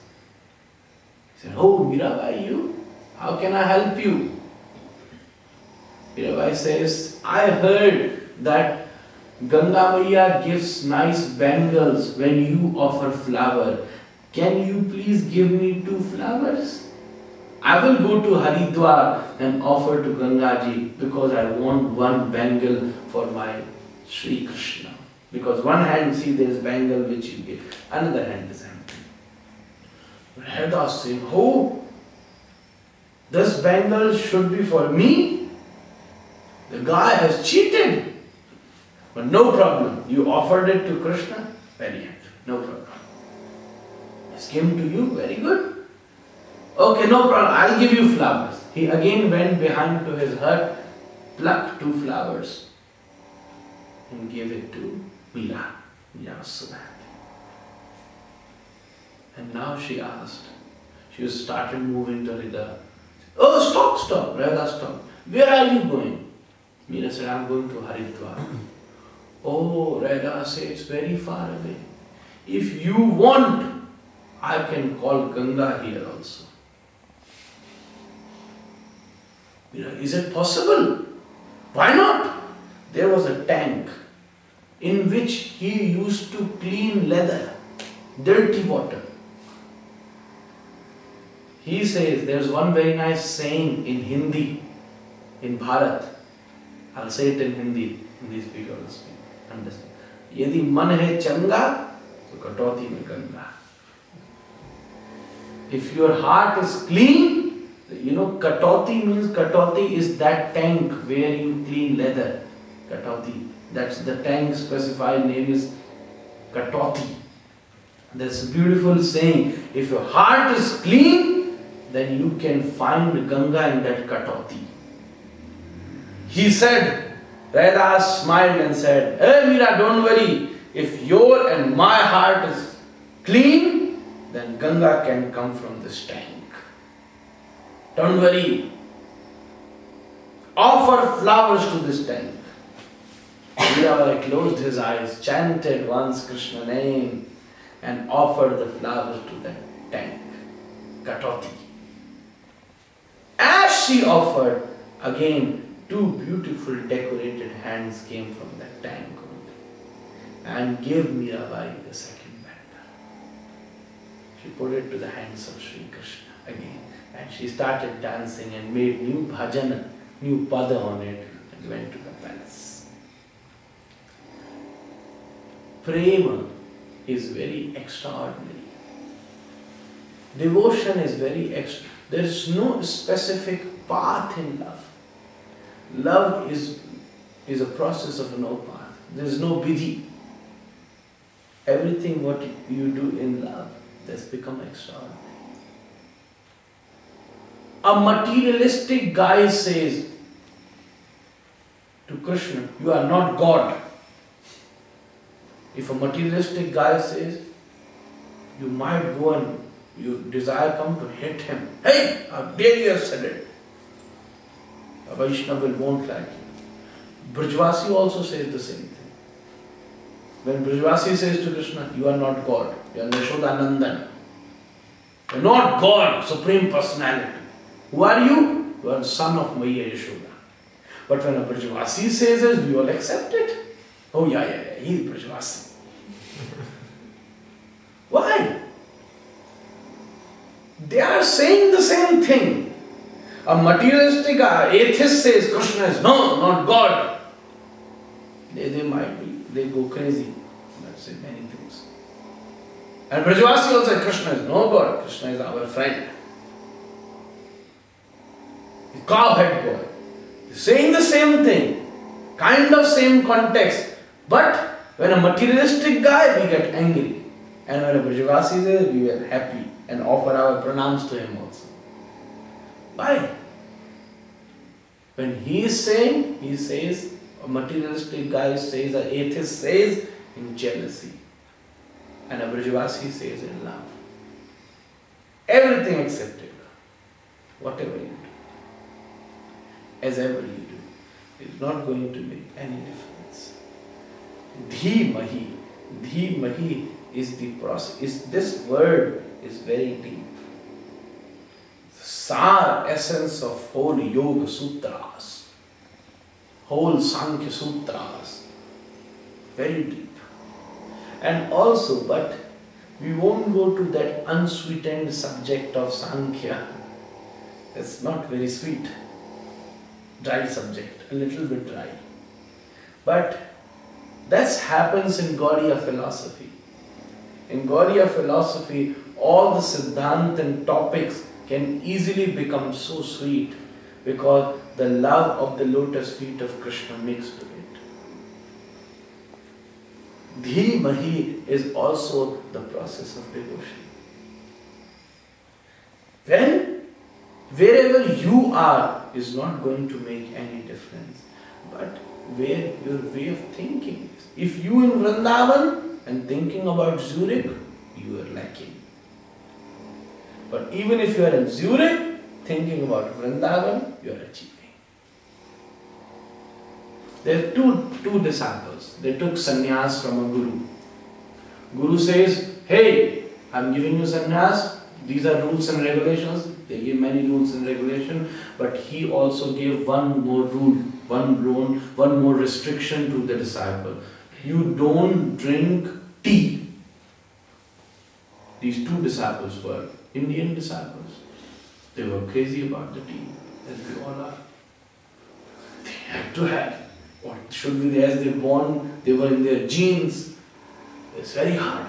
He said, oh Mirabai, you? How can I help you? Mirabai says, I heard that Ganga Maiya gives nice bangles when you offer flower. Can you please give me 2 flowers? I will go to Haridwar and offer to Gangaji because I want 1 bangle for my Sri Krishna. Because one hand, see, there is bangle which you give, another hand is empty. Raidas saying, oh, this bangle should be for me? The guy has cheated. But no problem. You offered it to Krishna? Very happy. No problem. This came to you? Very good. Okay, no problem. I'll give you flowers. He again went behind to his hut, plucked 2 flowers and gave it to Meera. Meera was so happy. And now she asked, she started moving to Hridaya. Oh, stop. Radha, stop. Where are you going? Meera said, I'm going to Haridwar. Oh, Radha said, it's very far away. If you want, I can call Ganga here also. Meera, is it possible? Why not? There was a tank in which he used to clean leather, dirty water. He says, there's one very nice saying in Hindi, in Bharat. I'll say it in Hindi. Hindi speaker will speak. Understand. Yadi man hai changa, so katoti mein ganga. If your heart is clean, you know, katoti means, katoti is that tank where you clean leather. Katoti. That's the tank specified name is katoti. That's a beautiful saying. If your heart is clean, then you can find Ganga in that katoti. He said, Raidas smiled and said, hey Meera, don't worry. If your and my heart is clean, then Ganga can come from this tank. Don't worry. Offer flowers to this tank. Meera closed his eyes, chanted once Krishna's name and offered the flowers to that tank, katoti. As she offered, again 2 beautiful decorated hands came from that tank and gave Mirabai the second bangle. She put it to the hands of Sri Krishna again and she started dancing and made new bhajana, new pada on it and went to the palace. Prema is very extraordinary. Devotion is very extraordinary. There is no specific path in love. Love is a process of no path. There is no vidhi. Everything what you do in love, that's become extraordinary. A materialistic guy says to Krishna, you are not God. If a materialistic guy says, you might go and you desire come to hit him. Hey, how dare you have said it? A Vaishnava won't like you. Brajvasi also says the same thing. When Brajvasi says to Krishna, you are not God, you are Yashodanandan. You are not God, Supreme Personality. Who are you? You are the son of Maiya Yashoda. But when a Brajvasi says this, we all accept it. Oh yeah, he is Brajvasi. Why? They are saying the same thing. A materialistic atheist says Krishna is no, not God. They might be, they go crazy. That's say many things. And Brajvasi also says Krishna is no God, Krishna is our friend. The cowhead boy. Saying the same thing, kind of same context, but when a materialistic guy, we get angry. And when a Brajvasi says, we are happy and offer our pranams to him also. Why? When he is saying, he says, a materialistic guy says, an atheist says, in jealousy. And a Brajavasi says in love. Everything accepted. Whatever you do, as ever you do, is not going to make any difference. Dhimahi. Dhimahi is the process. This word is very deep. Sar, essence of whole Yoga Sutras, whole Sankhya Sutras, very deep. And also, but we won't go to that unsweetened subject of Sankhya. It's not very sweet, dry subject, a little bit dry. But that happens in Gaudiya philosophy. In Gaudiya philosophy, all the Siddhant and topics can easily become so sweet because the love of the lotus feet of Krishna mixed with it. Dhimahi is also the process of devotion. When wherever you are is not going to make any difference, but where your way of thinking is. If you in Vrindavan and thinking about Zürich, you are lacking. But even if you are in Zürich, thinking about Vrindavan, you are achieving. There are two disciples. They took sannyas from a guru. Guru says, hey, I am giving you sannyas. These are rules and regulations. They gave many rules and regulations. But he also gave one more rule, one more restriction to the disciple. You don't drink tea. These two disciples were Indian disciples. They were crazy about the tea, as we all are. They had to have. What should be there as they born, they were in their genes. It's very hard.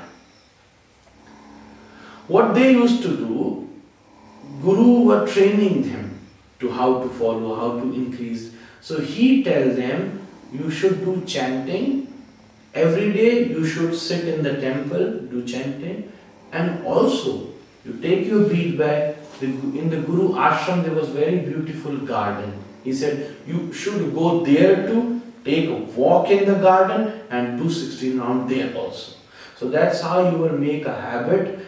What they used to do, Guru were training them to how to follow, how to increase. So he tells them, you should do chanting. Every day you should sit in the temple, do chanting. And also, you take your bead bag. In the Guru ashram there was very beautiful garden. He said, you should go there too, take a walk in the garden and do 16 rounds there also. So that's how you will make a habit.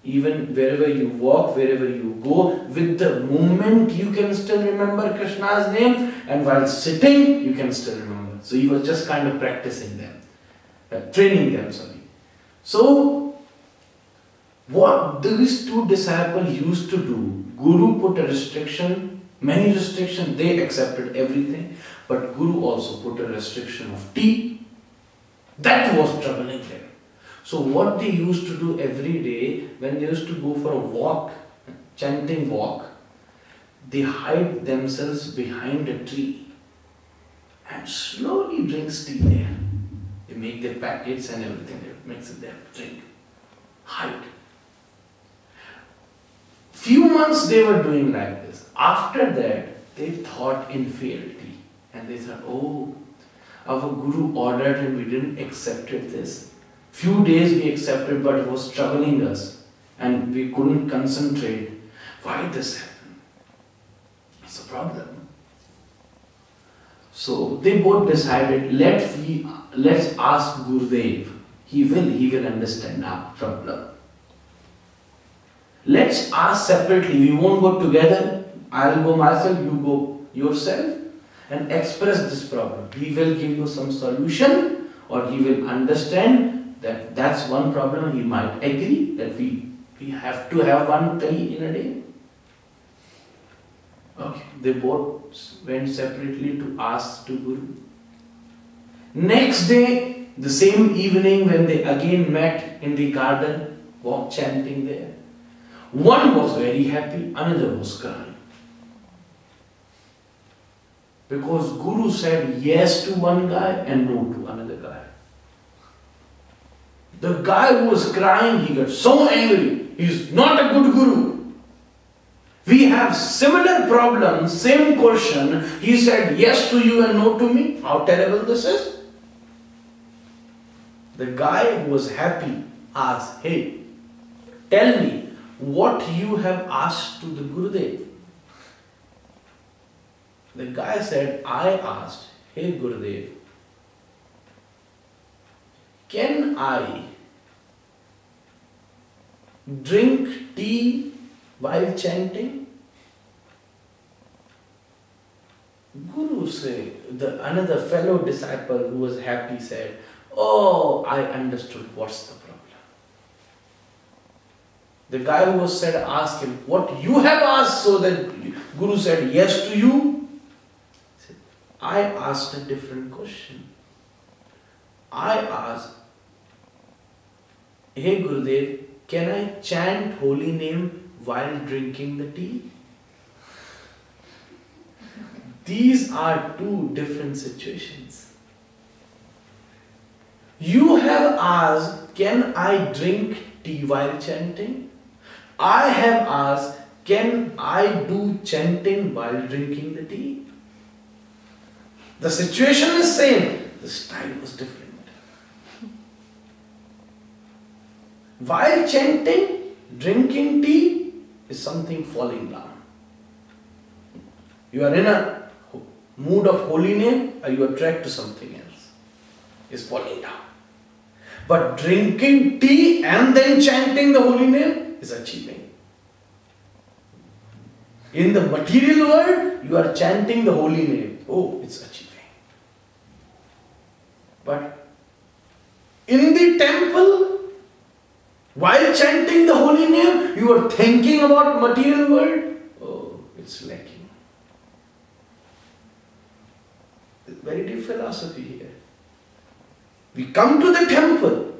Even wherever you walk, wherever you go, with the movement you can still remember Krishna's name, and while sitting you can still remember. So he was just kind of practicing them, training them, sorry. So what these two disciples used to do, Guru put a restriction, many restrictions, they accepted everything, but Guru also put a restriction of tea. That was troubling them. So what they used to do every day, when they used to go for a walk, chanting walk, they hide themselves behind a tree and slowly drink tea there. They make their packets and everything, they mix it there, drink, hide. Few months they were doing like this. After that, they thought inferiority and they thought, oh, our Guru ordered and we didn't accept this. Few days we accepted, but it was troubling us and we couldn't concentrate. Why this happened? It's a problem. So they both decided, let's ask Gurudev. He will understand our problem. Let's ask separately. We won't go together. I'll go myself, you go yourself, and express this problem. He will give you some solution, or he will understand that that's one problem. He might agree that we have to have one tea in a day. Okay, they both went separately to ask to Guru. Next day, the same evening when they again met in the garden, walk chanting there. One was very happy, another was crying. Because Guru said yes to one guy and no to another guy. The guy who was crying, he got so angry. He is not a good Guru. We have similar problems, same question. He said yes to you and no to me. How terrible this is. The guy who was happy asked, hey, tell me what you have asked to the Gurudev. The guy said, I asked, hey Gurudev, can I drink tea while chanting? Guru said, another fellow disciple who was happy said, "Oh, I understood what's the problem." The guy who was said asked him, "What you have asked?" So that Guru said, "Yes to you." He said, "I asked a different question. I asked, hey Gurudev, can I chant holy name while drinking the tea?" These are two different situations. You have asked, can I drink tea while chanting? I have asked, can I do chanting while drinking the tea? The situation is same, the style was different. While chanting, drinking tea is something falling down. You are in a mood of holy name, or you attract to something else. Is falling down. But drinking tea and then chanting the holy name is achieving. In the material world, you are chanting the holy name. Oh, it's achieving. But in the temple, while chanting the holy name, you are thinking about material world. Oh, it's lacking. Very deep philosophy here. We come to the temple,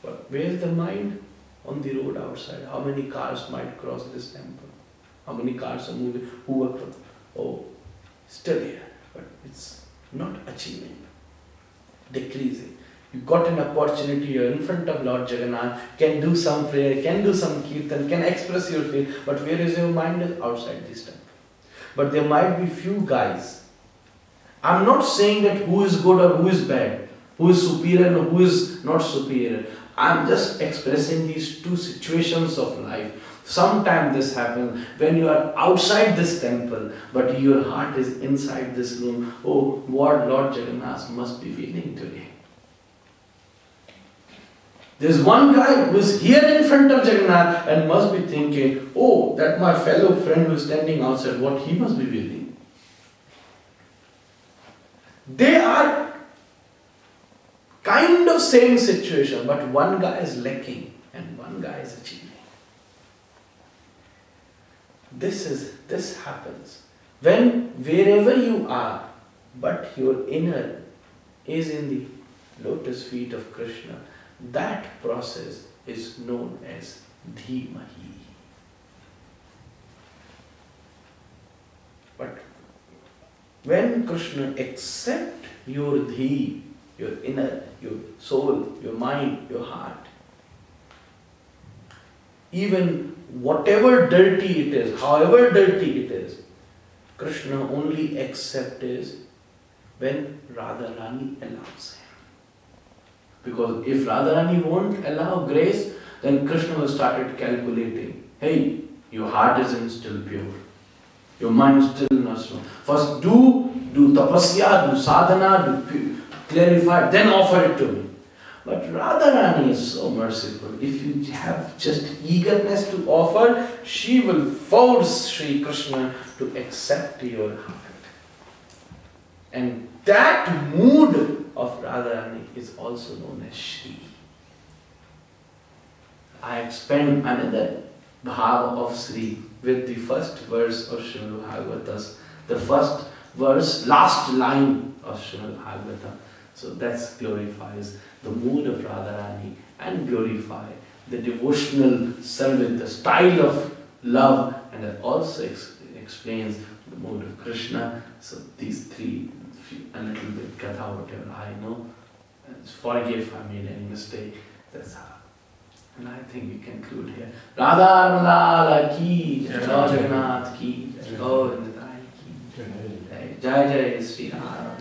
but where is the mind? On the road outside. How many cars might cross this temple? How many cars are moving? Who are crossing? Oh, still here, but it's not achieving. Decreasing. You got an opportunity, you're in front of Lord Jagannath, can do some prayer, can do some kirtan, can express your faith, but where is your mind? Is outside this temple. But there might be few guys. I'm not saying that who is good or who is bad, who is superior and who is not superior. I'm just expressing these two situations of life. Sometimes this happens when you are outside this temple, but your heart is inside this room. Oh, what Lord Jagannath must be feeling today. There's one guy who is here in front of Jagannath and must be thinking, oh, that my fellow friend who is standing outside, what he must be feeling. They are kind of same situation, but one guy is lacking and one guy is achieving. This happens when wherever you are, but your inner is in the lotus feet of Krishna. That process is known as Dhimahi. But when Krishna accepts your Dhi, your inner, your soul, your mind, your heart, even whatever dirty it is, however dirty it is, Krishna only accepts it when Radharani allows him. Because if Radharani won't allow grace, then Krishna will start calculating. Hey, your heart isn't still pure. Your mind is still not strong. First do tapasya, do sadhana, do clarify, then offer it to me. But Radharani is so merciful. If you have just eagerness to offer, she will force Sri Krishna to accept your heart. And that mood of Radharani is also known as Shri. I expand another bhava of Sri with the first verse of Srimad Bhagavatam. The first verse, last line of Srimad Bhagavatam. So that glorifies the mood of Radharani and glorify the devotional service, the style of love, and it also explains the mood of Krishna. So these three, a little bit katha, whatever I know. Forgive if I made any mistake. That's how. And I think we conclude here. Radha Malala ki, Jai Jagannath ki, Jai Govinda ki, Jai Jai Sri Ram.